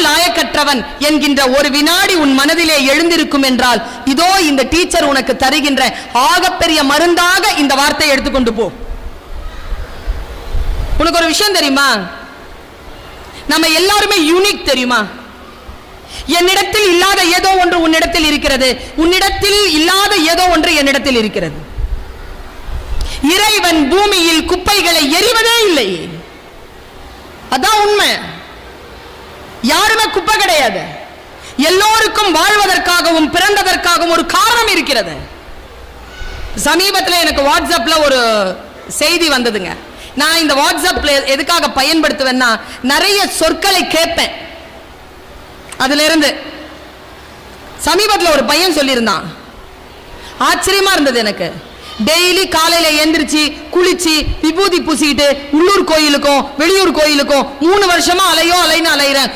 லாயக்கற்றவன் என்கின்ற ஒரு வினாடி உன் மனதிலே எழுந்திருக்கும் என்றால், இதோ இந்த டீச்சர் உனக்கு தருகின்ற ஆகப்பெரிய மருந்தாக இந்த வார்த்தையை எடுத்துக்கொண்டு போ. உனக்கு ஒரு விஷயம் தெரியுமா? நம்ம எல்லாருமே யூனிக் தெரியுமா? என்னிடத்தில் இல்லாத ஏதோ ஒன்று உன்னிடத்தில் இருக்கிறது, உன்னிடத்தில் இல்லாத ஏதோ ஒன்று என்னிடத்தில் இருக்கிறது. இறைவன் பூமியில் குப்பைகளை எறிவதே இல்லை. அதான் உண்மை. யாருமே குப்பை கிடையாது. எல்லோருக்கும் வாழ்வதற்காகவும் பிறந்ததற்காகவும் ஒரு காரணம் இருக்கிறது. சமீபத்தில் எனக்கு வாட்ஸ்அப்ல ஒரு செய்தி வந்ததுங்க. நான் இந்த வாட்ஸ்அப்ல எதுக்காக பயன்படுத்துவேன்னா, நிறைய சொற்களை கேட்பேன். அதுல இருந்து சமீபத்தில் ஒரு பையன் சொல்லியிருந்தான், ஆச்சரியமா இருந்தது எனக்கு. டெய்லி காலையில எந்திரிச்சு குளிச்சு விபூதி பூசிக்கிட்டு உள்ளூர் கோயிலுக்கும் வெளியூர் கோயிலுக்கும் 3 வருஷமா அலையோ அலைன்னு அலைகிறேன்.